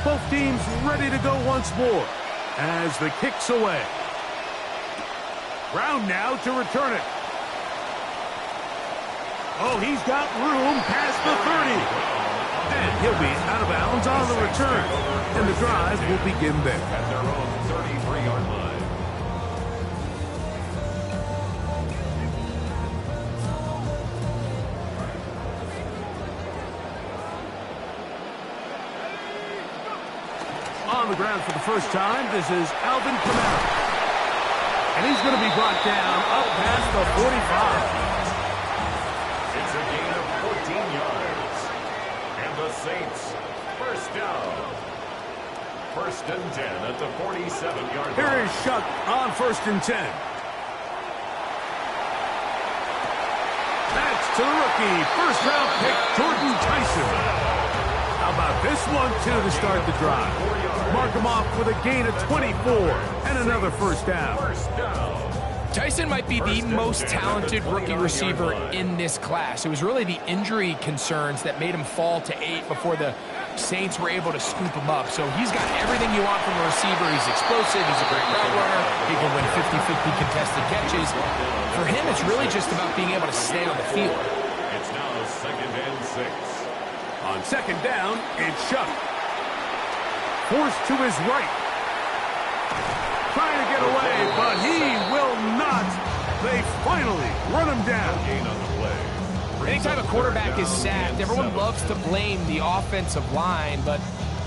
Both teams ready to go once more as the kick's away. Brown now to return it. Oh, he's got room past the 30. And he'll be out of bounds on the return. And the drive will begin there. At their own 33-yard line. On the ground for the first time, this is Alvin Kamara. And he's going to be brought down up past the 45. It's a gain of 14 yards. And the Saints, first down. First and 10 at the 47-yard line. Here is Shuck on first and 10. That's to the rookie, first-round pick, Jordan Tyson. How about this one, too, to start the drive? Mark him off with a gain of 24 and another first down. Tyson might be the most talented rookie receiver in this class. It was really the injury concerns that made him fall to 8 before the Saints were able to scoop him up. So he's got everything you want from a receiver. He's explosive. He's a great route runner. He can win 50-50 contested catches. For him, it's really just about being able to stay on the field. It's now second and 6. On second down, it's Shuck. Forced to his right. Trying to get away, but he will not. They finally run him down. Gain on the play. Anytime a quarterback is sacked, everyone loves to blame the offensive line, but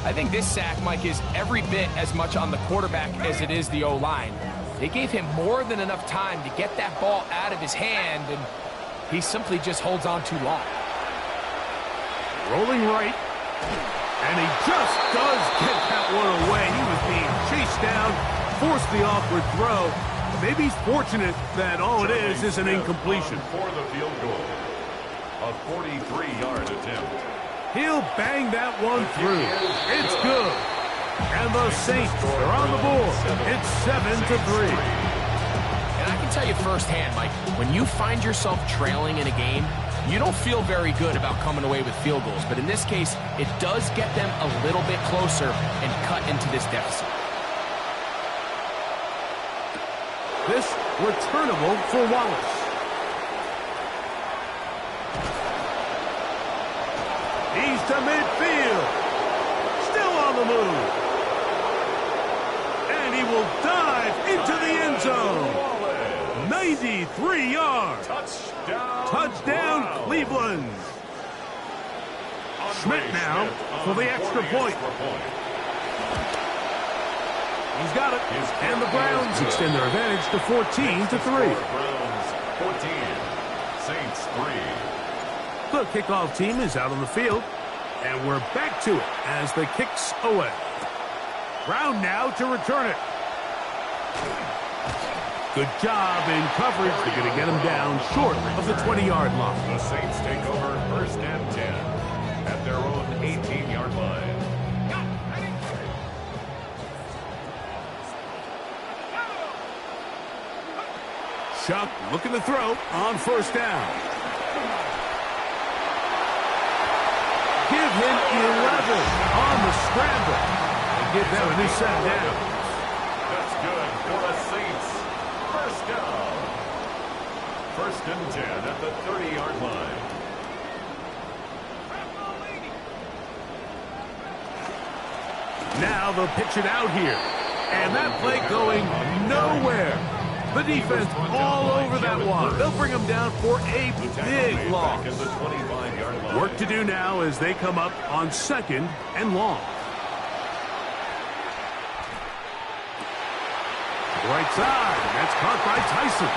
I think this sack, Mike, is every bit as much on the quarterback as it is the O-line. They gave him more than enough time to get that ball out of his hand, and he simply just holds on too long. Rolling right. And he just does get that one away. He was being chased down, forced the awkward throw. Maybe he's fortunate that all it is an incompletion. For the field goal. A 43-yard attempt. He'll bang that one through. It's good. And the Saints are on the board. It's 7-3. And I can tell you firsthand, Mike, when you find yourself trailing in a game, you don't feel very good about coming away with field goals. But in this case, it does get them a little bit closer and cut into this deficit. This returnable for Wallace. He's to midfield. Still on the move. And he will dive into the end zone. 93 yards. Touchdown, Cleveland. Schmidt now for the extra point. He's got it. And the Browns extend their advantage to 14-3. Browns 14, Saints 3. The kickoff team is out on the field. And we're back to it as the kick's away. Brown now to return it. Good job in coverage. They're going to get him down short of the 20-yard line. The Saints take over first and 10 at their own 18-yard line. Shuck looking to throw on first down. Give him 11 on the scramble. And give them a new set down. That's good for the Saints. First down. First and 10 at the 30-yard line. Now they'll pitch it out here. And that play going nowhere. The defense all over that one. They'll bring him down for a big loss. Work to do now as they come up on second and long. Right side. That's caught by Tyson.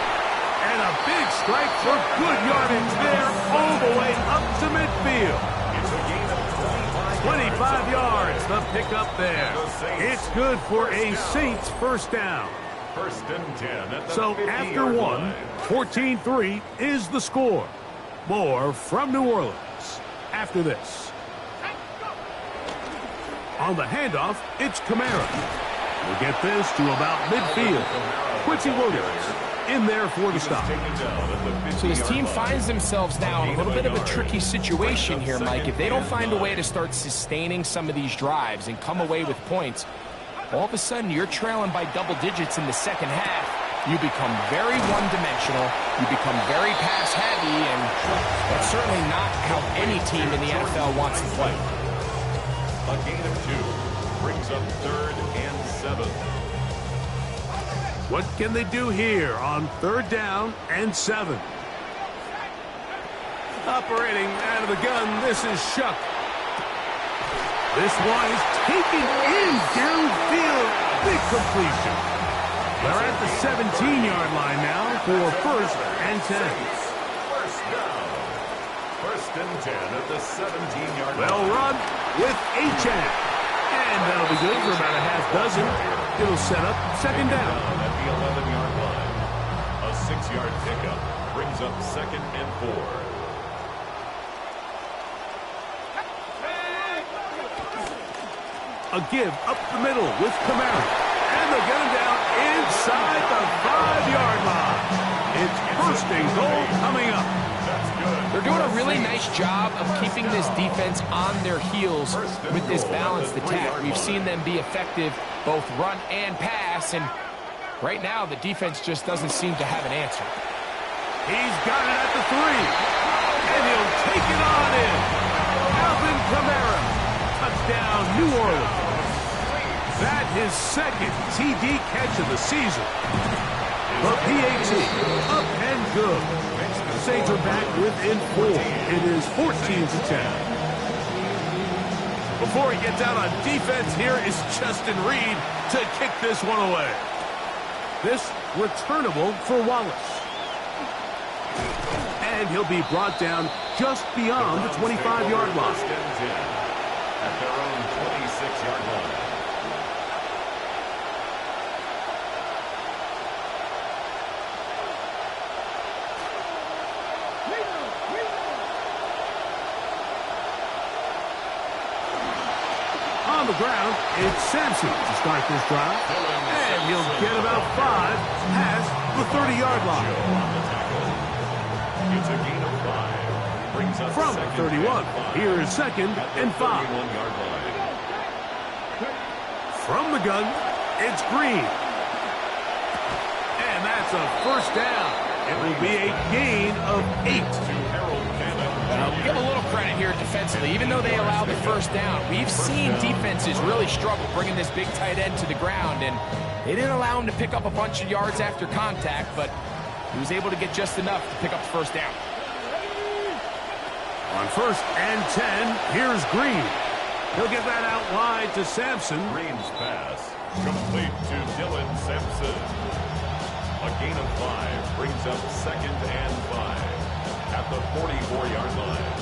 And a big strike for good yardage there all the way up to midfield. It's a gain of 25 yards, the pickup there. It's good for a Saints first down. First and 10 at the So after one, 14-3 is the score. More from New Orleans after this. On the handoff, it's Kamara. We'll get this to about midfield. Quincy Williams in there for the stop. So this team finds themselves now in a little bit of a tricky situation here, Mike. If they don't find a way to start sustaining some of these drives and come away with points, all of a sudden you're trailing by double digits in the second half. You become very one-dimensional. You become very pass-heavy, and that's certainly not how any team in the NFL wants to play. A gain of 2 brings up 3rd and 7. What can they do here on 3rd down and 7? Operating out of the gun, this is Shough. This one is taken in downfield. Big completion. They're at the 17-yard line now for 1st and 10. First down. 1st and 10 at the 17-yard line. Well run with Achane. And that'll be good for about a half dozen. It'll set up 2nd down. At the 11-yard line. A 6-yard pickup brings up 2nd and 4. A give up the middle with Kamara. And they'll get him down inside the 5-yard line. It's 1st and goal coming up. They're doing a really nice job of keeping this defense on their heels with this balanced attack. We've seen them be effective both run and pass, and right now the defense just doesn't seem to have an answer. He's got it at the 3. And he'll take it on in. Alvin Kamara. Touchdown, New Orleans. That his 2nd TD catch of the season. The PAT up and good. The Saints are back within 4. It is 14-10. Before he gets out on defense, here is Justin Reed to kick this one away. This returnable for Wallace. And he'll be brought down just beyond the 25-yard line. At their own 26-yard line. On the ground, it's Sampson to start this drive. And he'll get about 5 past the 30-yard line. It's a gain of 5. Brings up From the 31, here is 2nd and 5. From the gun, it's Green. And that's a 1st down. It will be a gain of 8. Now, give a little credit here defensively. Even though they allowed the 1st down, we've seen defenses really struggle bringing this big tight end to the ground, and they didn't allow him to pick up a bunch of yards after contact, but he was able to get just enough to pick up the 1st down. On 1st and 10, here's Green. He'll get that out wide to Sampson. Green's pass complete to Dylan Sampson. A gain of 5 brings up 2nd and 5 at the 44-yard line.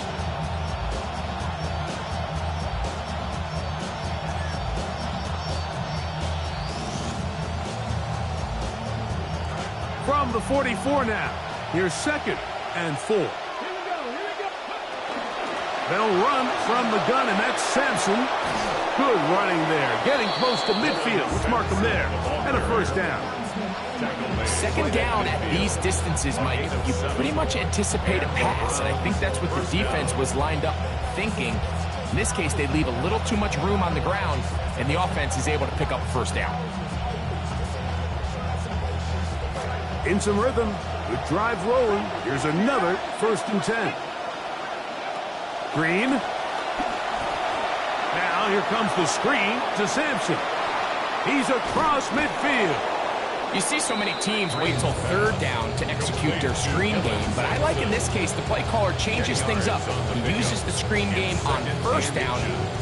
From the 44 now, here's 2nd and 4. They'll run from the gun, and that's Sampson. Good running there. Getting close to midfield. Let's mark him there. And a 1st down. 2nd down at these distances, Mike, you pretty much anticipate a pass, and I think that's what the defense was lined up thinking. In this case, they leave a little too much room on the ground, and the offense is able to pick up 1st down. In some rhythm. Good drive rolling. Here's another 1st and 10. Green. Now here comes the screen to Sampson. He's across midfield. You see so many teams wait till 3rd down to execute their screen game, but I like in this case the play caller changes things up. He uses the screen game on 1st down,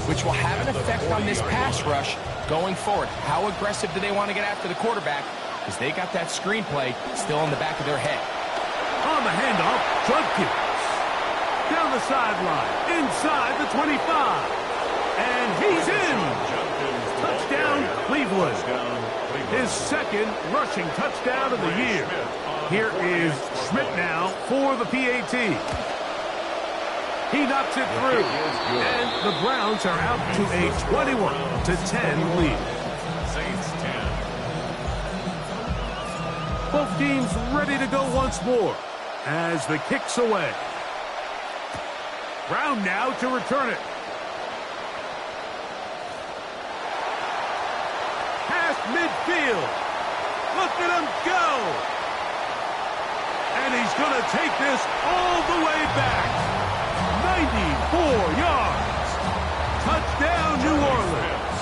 which will have an effect on this pass rush going forward. How aggressive do they want to get after the quarterback? Because they got that screen play still in the back of their head. On the handoff, Judkins. Down the sideline, inside the 25. And he's in. Touchdown, Cleveland. His 2nd rushing touchdown of the year. Here is Schmidt now for the PAT. He knocks it through. And the Browns are out to a 21-10 lead. Saints 10, Both teams ready to go once more as the kick's away. Brown now to return it. Past midfield. Look at him go. And he's going to take this all the way back. 94 yards. Touchdown, New Orleans.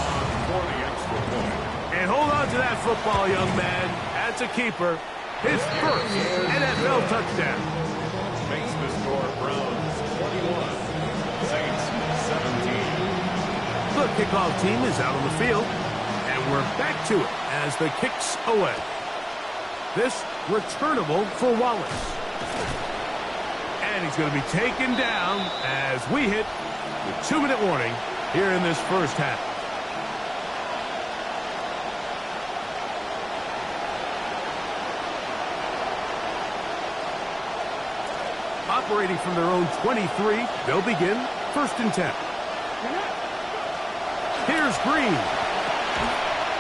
And hold on to that football, young man. That's a keeper. His first NFL touchdown. Makes the score Browns 21, Saints 17. The kickoff team is out on the field, and we're back to it as the kick's away. This returnable for Wallace. And he's going to be taken down as we hit the 2-minute warning here in this first half. Operating from their own 23, they'll begin 1st and 10. Here's Green.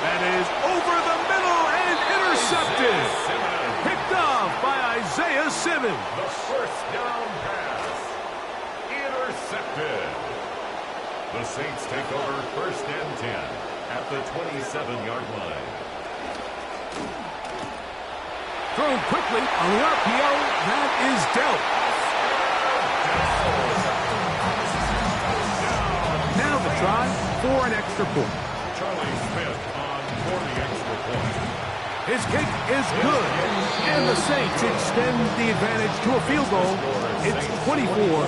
That is over the middle and intercepted. Picked off by Isaiah Simmons. The first down pass. Intercepted. The Saints take over 1st and 10 at the 27-yard line. Thrown quickly on the RPO. That is dealt. Now the try for an extra point. Charlie Smith on for the extra point. His kick is good. And the Saints extend the advantage to a field goal. It's 24-21.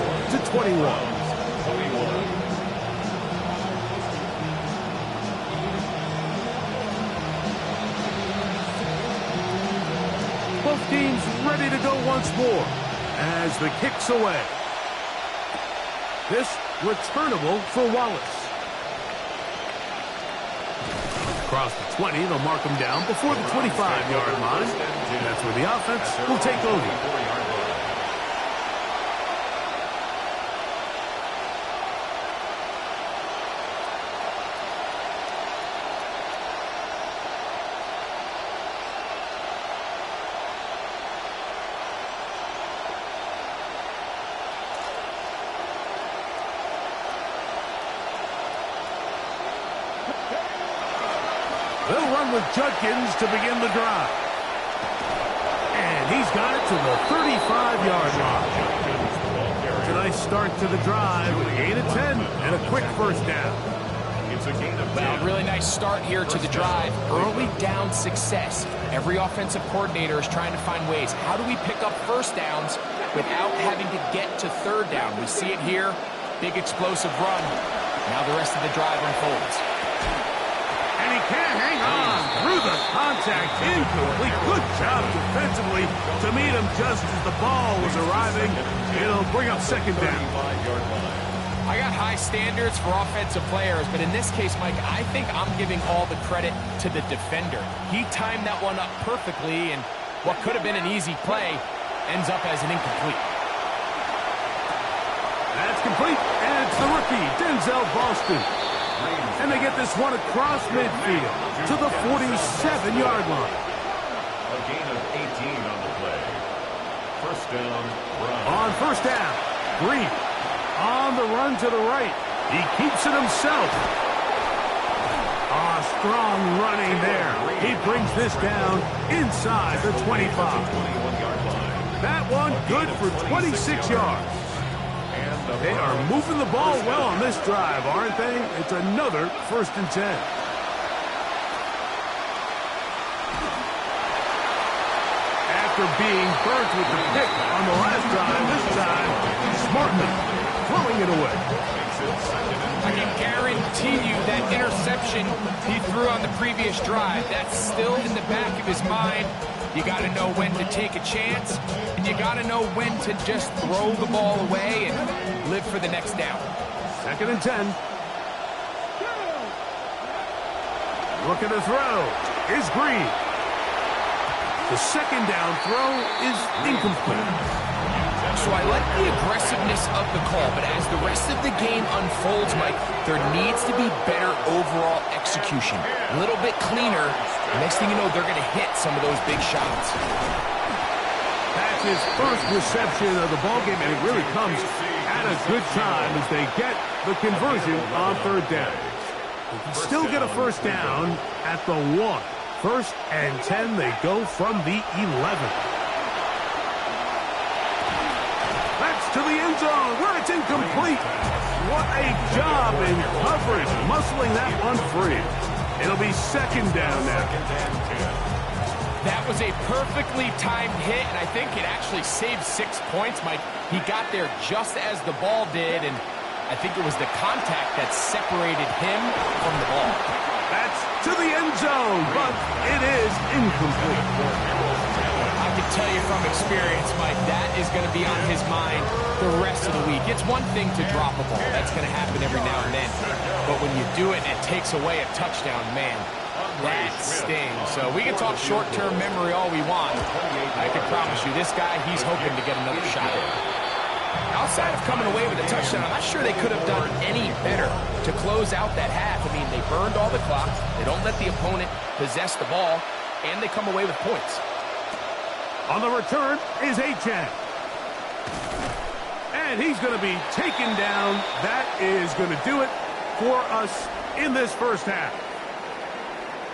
Both teams ready to go once more as the kick's away. This returnable for Wallace. Across the 20, they'll mark him down before the 25-yard line. And that's where the offense will take over. They'll run with Judkins to begin the drive. And he's got it to the 35-yard line. It's a nice start to the drive with a gain of 10 and a quick first down. It's a gain of 10. Well, really nice start here to the drive. Early down success. Every offensive coordinator is trying to find ways. How do we pick up first downs without having to get to third down? We see it here. Big explosive run. Now the rest of the drive unfolds. And he can't hang on through the contact. Incomplete. Good job defensively to meet him just as the ball was arriving. It'll bring up second down. I got high standards for offensive players, but in this case, Mike, I think I'm giving all the credit to the defender. He timed that one up perfectly, and what could have been an easy play ends up as an incomplete. That's complete, and it's the rookie, Denzel Boston. And they get this one across midfield to the 47-yard line. A gain of 18 on the play. First down, Brown. On first down, Green on the run to the right. He keeps it himself. Strong running there. He brings this down inside the 25. That one good for 26 yards. They are moving the ball well on this drive, aren't they? It's another 1st and 10. After being burnt with the pick on the last drive, this time, Smartman throwing it away. I can guarantee you that interception he threw on the previous drive, that's still in the back of his mind. You got to know when to take a chance, and you got to know when to just throw the ball away and live for the next down. 2nd and 10. Looking to throw is Green. The second down throw is incomplete. So I like the aggressiveness of the call, but as the rest of the game unfolds, Mike, there needs to be better overall execution. A little bit cleaner. Next thing you know, they're going to hit some of those big shots. That's his first reception of the ballgame, and it really comes at a good time as they get the conversion on third down. They can still get a first down at the 1. 1st and 10, they go from the 11. That's to the end zone where it's incomplete. What a job in coverage, muscling that one free. It'll be 2nd down now. That was a perfectly timed hit, and I think it actually saved 6 points, Mike. He got there just as the ball did, and I think it was the contact that separated him from the ball. That's to the end zone, but it is incomplete. I can tell you from experience, Mike, that is going to be on his mind the rest of the week. It's one thing to drop a ball. That's going to happen every now and then. But when you do it and it takes away a touchdown, man, that stings. So we can talk short-term memory all we want. I can promise you, this guy, he's hoping to get another shot in. Outside of coming away with a touchdown, I'm not sure they could have done any better to close out that half. I mean, they burned all the clock. They don't let the opponent possess the ball, and they come away with points. On the return is Achane. And he's going to be taken down. That is going to do it for us in this first half.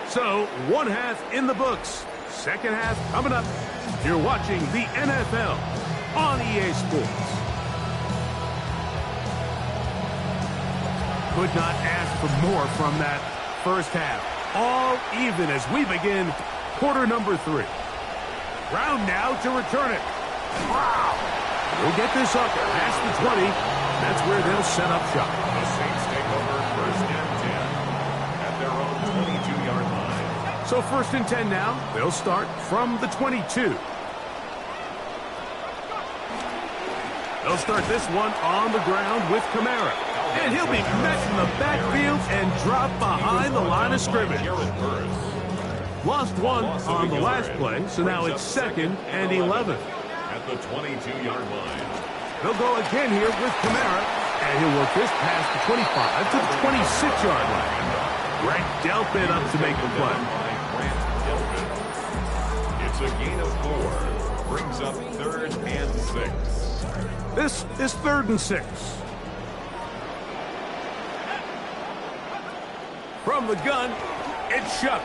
So, 1 half in the books. 2nd half coming up. You're watching the NFL on EA Sports. Could not ask for more from that first half. All even as we begin quarter number 3. Brown now to return it. Wow! We'll get this up past the 20. That's where they'll set up shop. The Saints take over 1st and 10 at their own 22-yard line. So 1st and 10 now. They'll start from the 22. They'll start this one on the ground with Kamara. And he'll be met in the backfield and dropped behind the line of scrimmage. Lost one on the last play, so now it's 2nd and 11. At the 22-yard line. They'll go again here with Kamara, and he'll work this past the 25 to the 26-yard line. Grant Delpit up to make the play. It's a gain of 4. Brings up 3rd and 6. This is 3rd and 6. From the gun, it's Shough.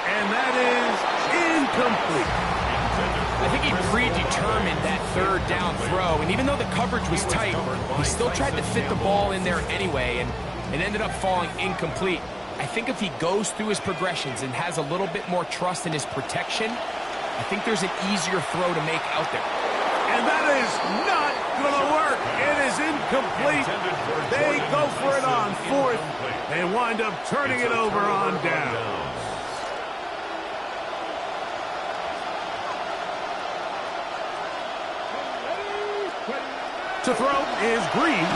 And that is incomplete. I think he predetermined that 3rd down throw, and even though the coverage was tight, he still tried to fit the ball in there anyway, and it ended up falling incomplete. I think if he goes through his progressions and has a little bit more trust in his protection, I think there's an easier throw to make out there. And that is not going to work. It is incomplete. They go for it on 4th. They wind up turning it over on down. To throw is Green.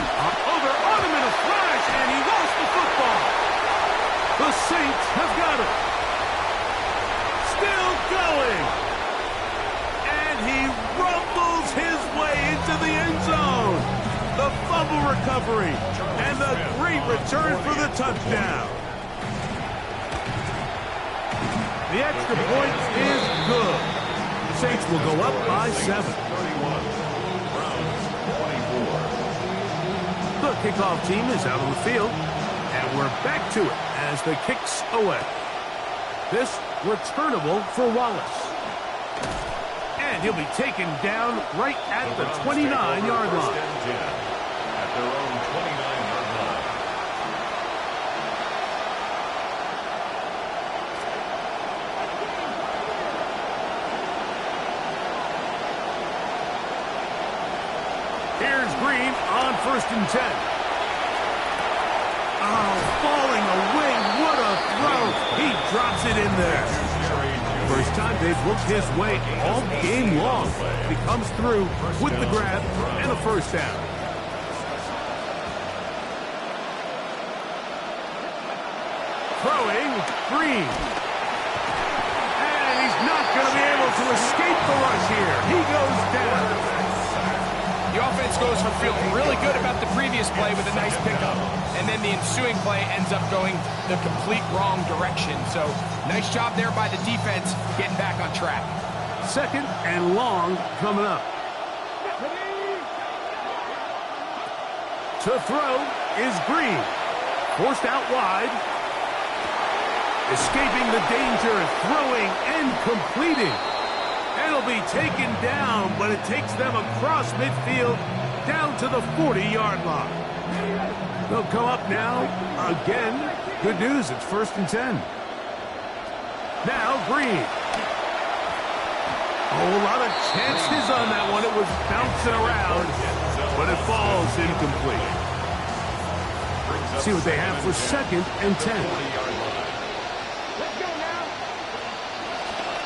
Over on him in a flash, and he lost the football. The Saints have got it. Still going. And he rumbles his way into the end zone. The fumble recovery and the great return for the touchdown. The extra point is good. The Saints will go up by 7. The kickoff team is out on the field, and we're back to it as the kick's away. This returnable for Wallace. And he'll be taken down right at the 29-yard line. At their own 29-yard line. Here's Green on 1st and 10. Oh, falling away. What a throw. He drops it in there. First time they've looked his way all game long. He comes through with the grab and a first down. Throwing Green. And he's not going to be able to escape the rush here. He goes down. The offense goes from feeling really good about the previous play with a nice pickup, and then the ensuing play ends up going the complete wrong direction. So nice job there by the defense getting back on track. Second and long coming up. To throw is Green. Forced out wide. Escaping the danger, throwing and completing. And it'll be taken down, but it takes them across midfield down to the 40-yard line. They'll come up now again. Good news, it's 1st and 10. Now Green. A whole lot of chances on that one. It was bouncing around, but it falls incomplete. See what they have for 2nd and 10.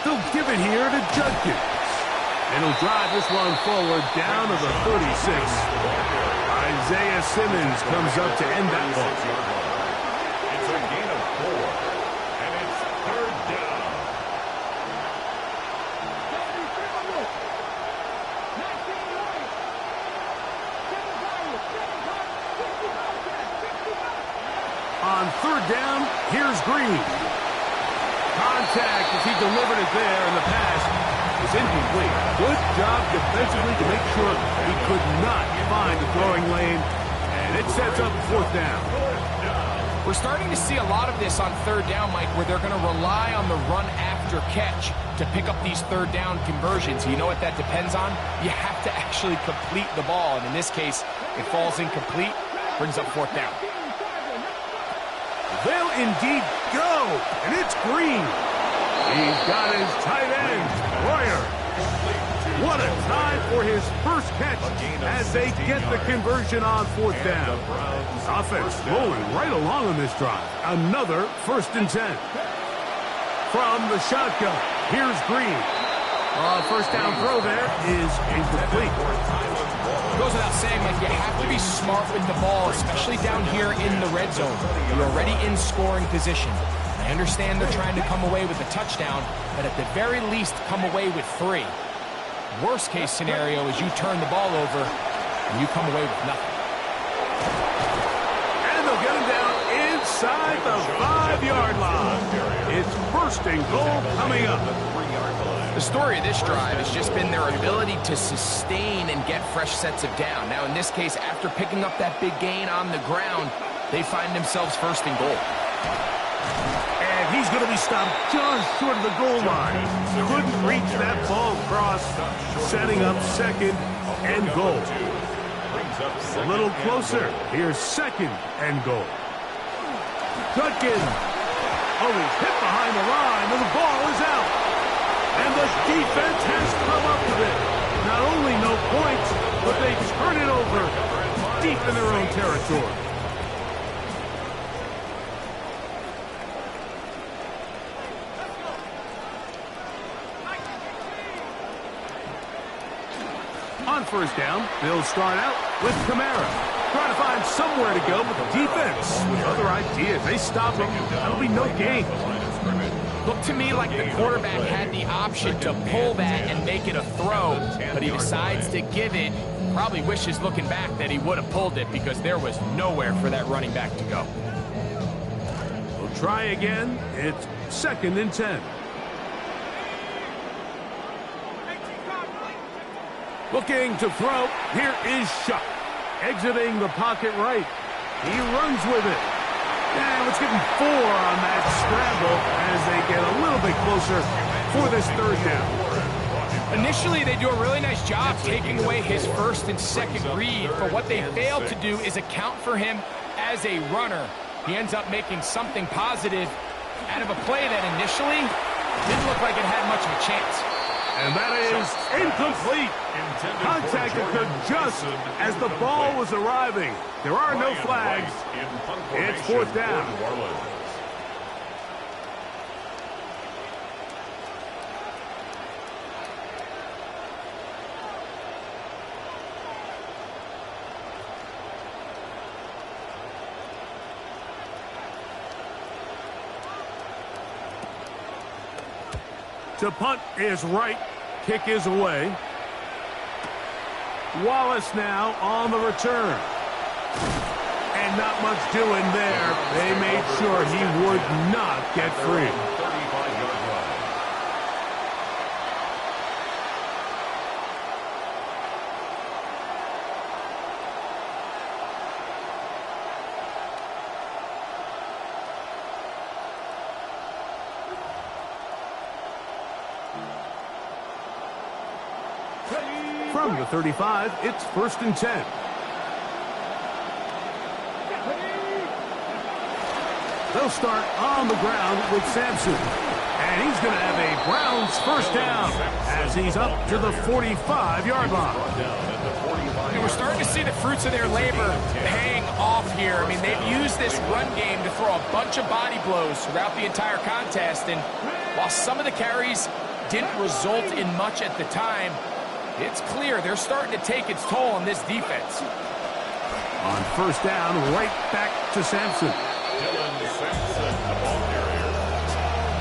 They'll give it here to Judkins. And he'll drive this one forward down to the 36. Isaiah Simmons comes up to end that one. It's a gain of 4, and it's 3rd down. On 3rd down, here's Green. Contact as he delivered it there, and the pass is incomplete. Good job defensively to make sure he could not find the throwing lane, and it sets up 4th down. We're starting to see a lot of this on 3rd down, Mike, where they're going to rely on the run after catch to pick up these 3rd down conversions. You know what that depends on? You have to actually complete the ball, and in this case, it falls incomplete, brings up 4th down. They'll indeed go, and it's Green. He's got his tight end, Royer. What a time for his first catch as they get the conversion on 4th down. Offense rolling right along on this drive. Another 1st and 10. From the shotgun, here's Green. 1st down throw there is incomplete. Goes without saying, Mike, you have to be smart with the ball, especially down here in the red zone. You're already in scoring position. I understand they're trying to come away with a touchdown, but at the very least, come away with 3. Worst case scenario is you turn the ball over and you come away with nothing. And they'll get him down inside the 5-yard line. It's 1st and goal coming up. The story of this drive has just been their ability to sustain and get fresh sets of down. Now, in this case, after picking up that big gain on the ground, they find themselves 1st and goal. And he's going to be stopped just short of the goal line. Couldn't reach that ball across, setting up 2nd and goal. A little closer. Here's 2nd and goal. Judkins. Oh, he's hit behind the line, and the ball is out. And the defense has come up with it. Not only no points, but they turn it over deep in their own territory. On 1st down, they'll start out with Kamara. Trying to find somewhere to go, but the defense with other ideas. They stop him. That'll be no gain. Looked to me like the quarterback had the option to pull that and make it a throw, but he decides to give it. Probably wishes looking back that he would have pulled it because there was nowhere for that running back to go. We'll try again. It's 2nd and 10. Looking to throw. Here is Shuck. Exiting the pocket right. He runs with it. And let's give him 4 on that scramble as they get a little bit closer for this 3rd down. Initially, they do a really nice job taking away his 1st and 2nd read, but what they fail to do is account for him as a runner. He ends up making something positive out of a play that initially didn't look like it had much of a chance. And that is incomplete. Contact occurred just as the ball was arriving. There are no flags. It's 4th down. To punt is right. Kick is away. Wallace now on the return. And not much doing there. They made sure he would not get free. 35-yard line. From the 35, it's 1st and 10. They'll start on the ground with Sampson. And he's going to have a Browns first down as he's up to the 45-yard line. And we're starting to see the fruits of their labor paying off here. I mean, they've used this run game to throw a bunch of body blows throughout the entire contest. And while some of the carries didn't result in much at the time, it's clear they're starting to take its toll on this defense. On first down, right back to Sampson. Dylan Sampson, the ball carrier.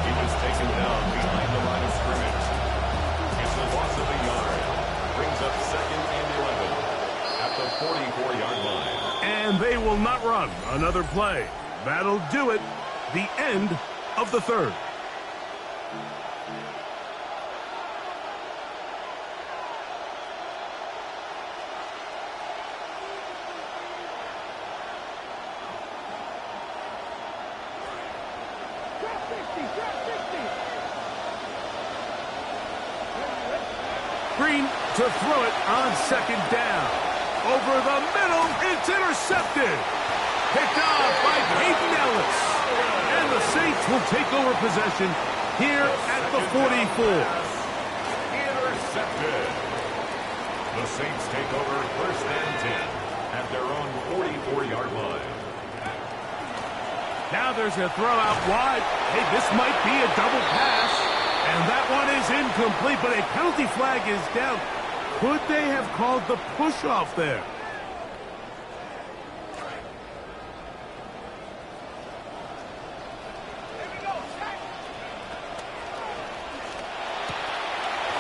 He was taken down behind the line of scrimmage. It's a loss of a yard. Brings up 2nd and 11 at the 44-yard line. And they will not run another play. That'll do it. The end of the 3rd. Green to throw it on 2nd down. Over the middle, it's intercepted. Picked off by Peyton Ellis. And the Saints will take over possession here at the 44. Intercepted. The Saints take over 1st and 10 at their own 44-yard line. Now there's a throw out wide. Hey, this might be a double pass. And that one is incomplete, but a penalty flag is down. Could they have called the push-off there?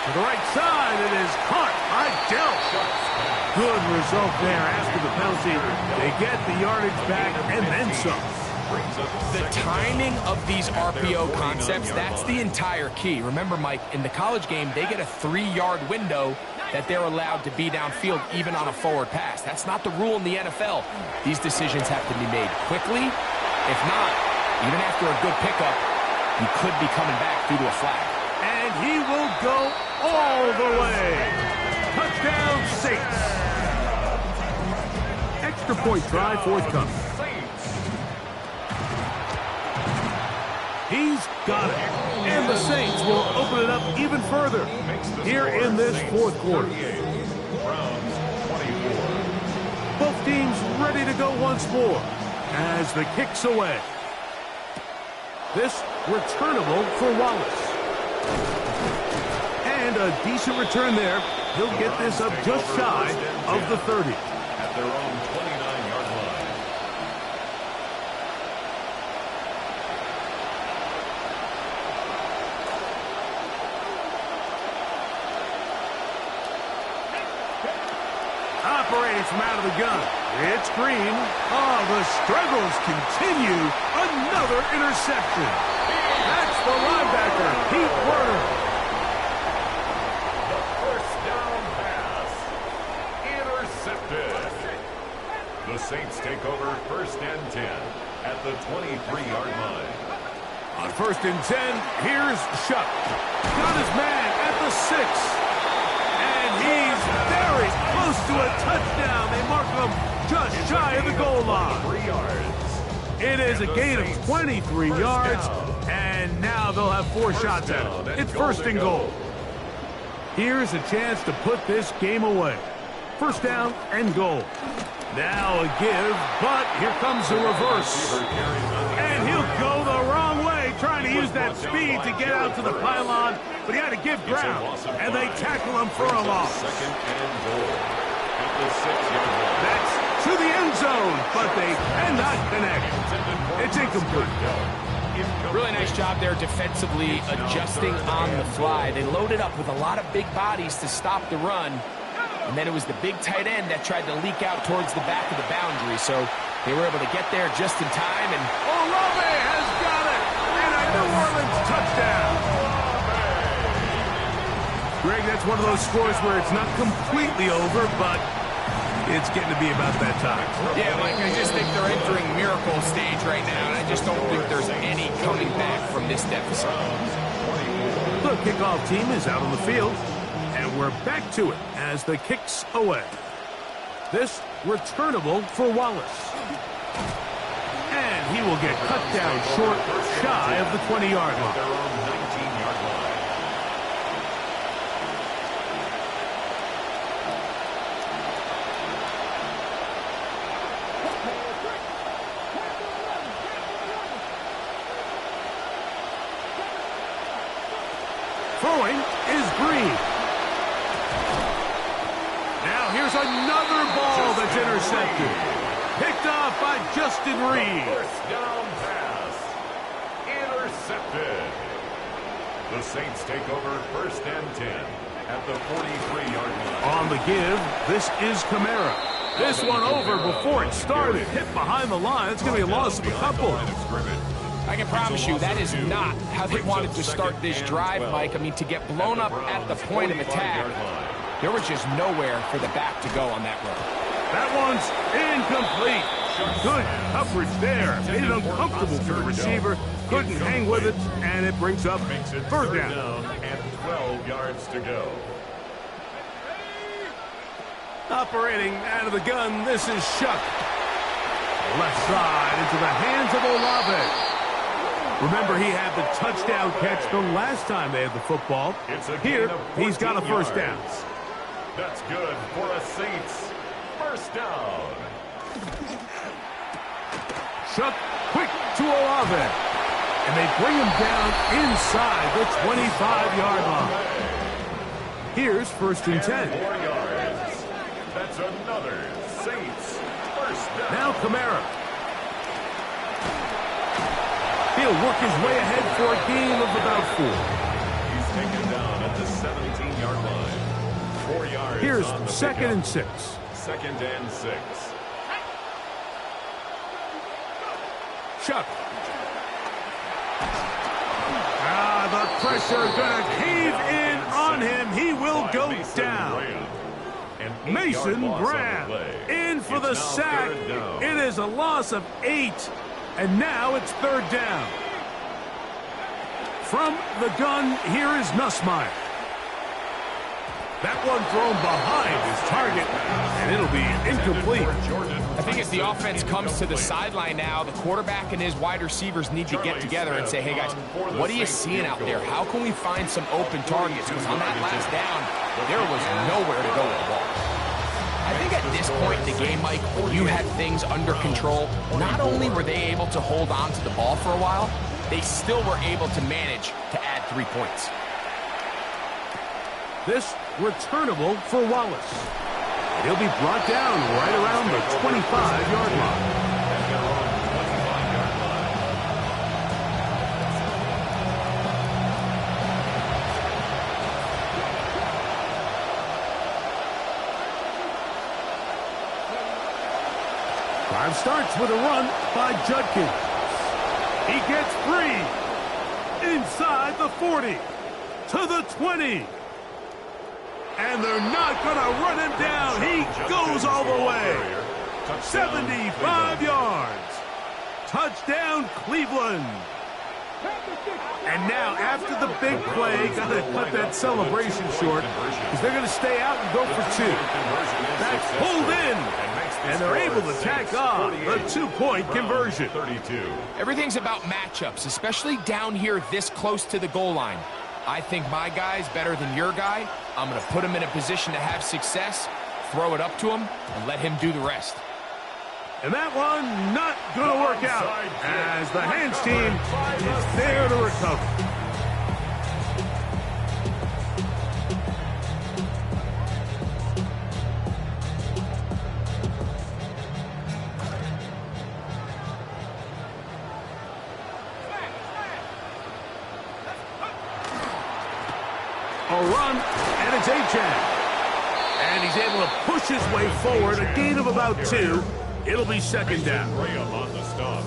To the right side, it is caught by Dell. Good result there after the penalty. They get the yardage back and then some. The timing of these RPO concepts, that's the entire key. Remember, Mike, in the college game, they get a 3-yard window that they're allowed to be downfield even on a forward pass. That's not the rule in the NFL. These decisions have to be made quickly. If not, even after a good pickup, you could be coming back due to a flag. And he will go all the way. Touchdown, Saints. Extra point try forthcoming. He's got it. And the Saints will open it up even further here in this 4th quarter. Both teams ready to go once more as the kick's away. This returnable for Wallace. And a decent return there. He'll get this up just shy of the 30. At their own 29-yard line. Operating from out of the gun. It's Green. Oh, the struggles continue. Another interception. That's the linebacker, Pete Werner. The first down pass. Intercepted. The Saints take over 1st and 10 at the 23-yard line. On 1st and 10, here's Shuck. Got his man at the 6. And he's very close to a touchdown. They mark him just shy of the goal line. 3 yards. It is a gain of 23 yards, and now they'll have 4 shots at it. It's 1st and goal. Here's a chance to put this game away. 1st down and goal. Now a give, but here comes the reverse. And he'll go the wrong way, trying to use that speed to get out to the pylon, but he had to give ground, and they tackle him for a loss. 2nd and goal. At the 6-yard line. That's to the end zone, but they cannot connect. It's incomplete. Really nice job there defensively, adjusting on the fly. They loaded up with a lot of big bodies to stop the run. And then it was the big tight end that tried to leak out towards the back of the boundary. So they were able to get there just in time. And Olave has got it! And a New Orleans touchdown! Greg, that's one of those scores where it's not completely over, but it's getting to be about that time. yeah, Mike, I just think they're entering miracle stage right now, and I just don't think there's any coming back from this deficit. The kickoff team is out on the field, and we're back to it as the kick's away. This returnable for Wallace. And he will get cut down short, shy of the 20-yard line. Their own 19-yard line. Throwing is Green. Now here's another ball that's intercepted. Picked off by Justin Reed. First down pass. Intercepted. The Saints take over first and 10 at the 43-yard line. On the give, this is Kamara. This one over before it started. Hit behind the line. It's going to be a loss of a couple. I can promise you that is not how they wanted to start this drive, Mike. I mean, to get blown up at the point of attack, there was just nowhere for the back to go on that run. That one's incomplete. Good coverage there. Made it uncomfortable for the receiver. Couldn't hang with it, and it brings up third down. And 12 yards to go. Operating out of the gun, this is Shuck. Left side into the hands of Olave. Remember, he had the touchdown catch the last time they had the football. Here, he's got a first down. That's good for a Saints first down. Shuck quick to Olave. And they bring him down inside the 25-yard line. Here's first and 10. 4 yards. That's another Saints first down. Now Kamara. He'll work his way ahead for a gain of about 4. He's taken down at the 17-yard line. 4 yards. Here's on the second pickup. and 6. Second and 6. Chuck. The pressure going to cave in on him. He will go down. Mason Graham in for the sack. It is a loss of 8. And now it's third down. From the gun, here is Nussmeier. That one thrown behind his target, and it'll be incomplete. I think as the offense comes to the sideline now, the quarterback and his wide receivers need to get together and say, hey guys, what are you seeing out there? How can we find some open targets? Because on that last down, there was nowhere to go with the ball. I think at this point in the game, Mike, when you had things under control, not only were they able to hold on to the ball for a while, they still were able to manage to add 3 points. This returnable for Wallace. He'll be brought down right around the 25-yard line. Drive starts with a run by Judkins. He gets free. Inside the 40. To the 20. And they're not going to run him down. He goes all the way. 75 yards. Touchdown, Cleveland. And now, after the big play, got to cut that celebration short because they're going to stay out and go for 2. That's pulled in. And they're able to tack on the 2-point conversion. 32. Everything's about matchups, especially down here this close to the goal line. I think my guy's better than your guy. I'm going to put him in a position to have success, throw it up to him, and let him do the rest. And that one not going to work out as the hands team is there to recover. They'll run, and it's Achane. And he's able to push his way forward, a gain of about 2. It'll be second down. Graham on the stop.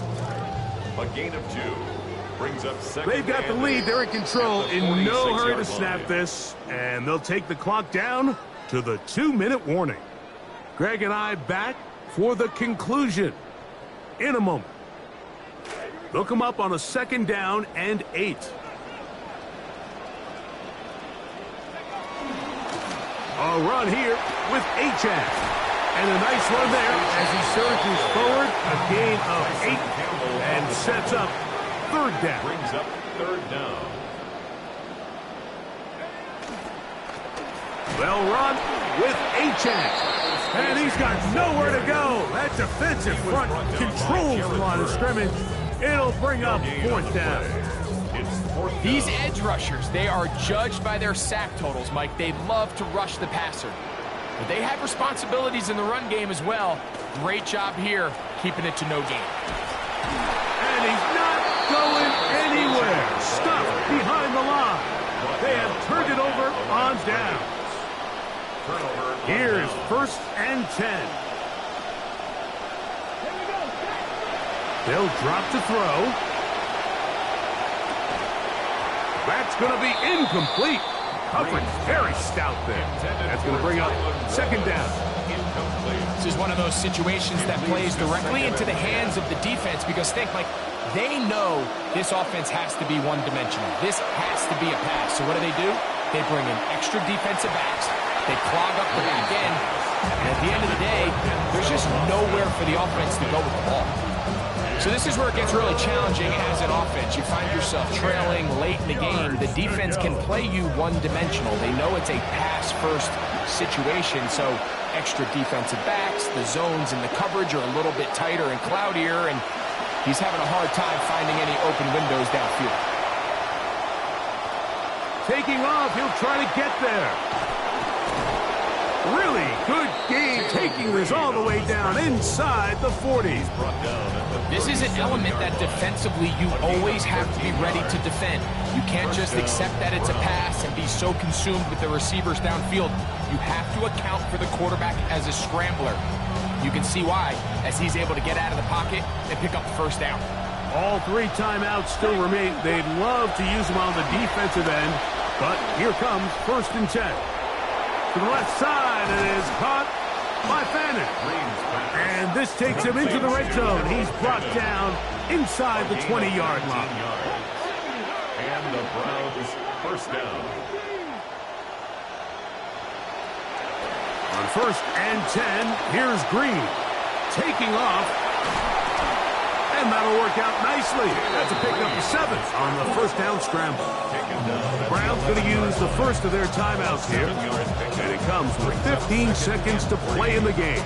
A gain of 2. Brings up second. They've got the lead. They're in control. In no hurry to snap this. And they'll take the clock down to the 2-minute warning. Greg and I back for the conclusion in a moment. They'll come up on a second down and 8. A run here with Achane. And a nice run there as he surges forward. A gain of 8 and sets up third down. Brings up third down. They'll run with Achane. And he's got nowhere to go. That defensive front controls the line of scrimmage. It'll bring up fourth down. These edge rushers, they are judged by their sack totals, Mike. They love to rush the passer. But they have responsibilities in the run game as well. Great job here, keeping it to no gain. And he's not going anywhere. Stuffed behind the line. They have turned it over on down. Here's first and 10. They'll drop to throw. That's going to be incomplete. Coverage very stout there. That's going to bring up second down. This is one of those situations that plays directly into the hands of the defense because think, Mike, they know this offense has to be one-dimensional. This has to be a pass. So what do? They bring in extra defensive backs. They clog up the back end. And at the end of the day, there's just nowhere for the offense to go with the ball. So this is where it gets really challenging as an offense. You find yourself trailing late in the game. The defense can play you one-dimensional. They know it's a pass-first situation, so extra defensive backs, the zones and the coverage are a little bit tighter and cloudier, and he's having a hard time finding any open windows downfield. Taking off, he'll try to get there. Really good game, taking this all the way down inside the 40. This is an element that defensively you always have to be ready to defend. You can't just accept that it's a pass and be so consumed with the receivers downfield. You have to account for the quarterback as a scrambler. You can see why, as he's able to get out of the pocket and pick up the first down. All 3 timeouts still remain. They'd love to use them on the defensive end, but here comes first and 10. To the left side, it is caught by Fannin. And this takes him into the red zone. He's brought down inside the 20-yard line. And the Browns first down. On first and 10, here's Green. Taking off. And that'll work out nicely. That's a pickup of 7 on the first down scramble. The Browns going to use the first of their timeouts here. And it comes with 15 seconds to play in the game.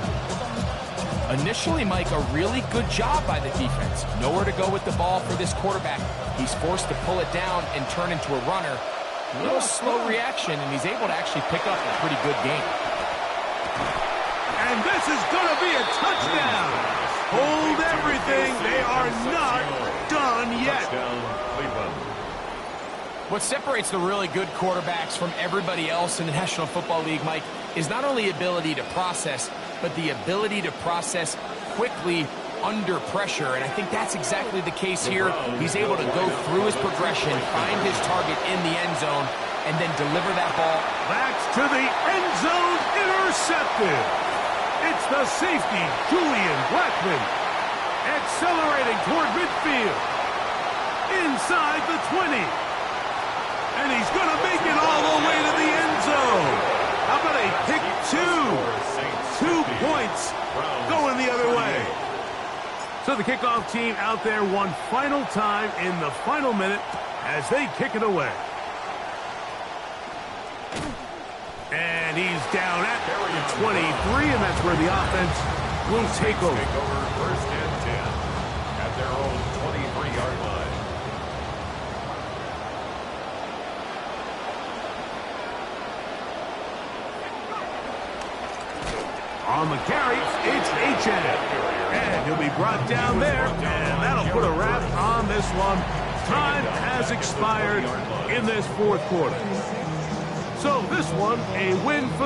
Initially, Mike, a really good job by the defense. Nowhere to go with the ball for this quarterback. He's forced to pull it down and turn into a runner. A little slow reaction, and he's able to actually pick up a pretty good game. And this is going to be a touchdown. Hold everything. They are not done yet. What separates the really good quarterbacks from everybody else in the National Football League, Mike, is not only ability to process, but the ability to process quickly under pressure. And I think that's exactly the case here. He's able to go through his progression, find his target in the end zone, and then deliver that ball. That's to the end zone, intercepted. It's the safety, Julian Blackmon, accelerating toward midfield, inside the 20. And he's going to make it all the way to the end zone. How about a pick 2? 2 points going the other way. So the kickoff team out there one final time in the final minute as they kick it away. And he's down at the 23, and that's where the offense will take over. First and 10 at their own 23-yard line. On the carry, it's Achane. And he'll be brought down there, and that'll put a wrap on this one. Time has expired in this fourth quarter. this one a win for the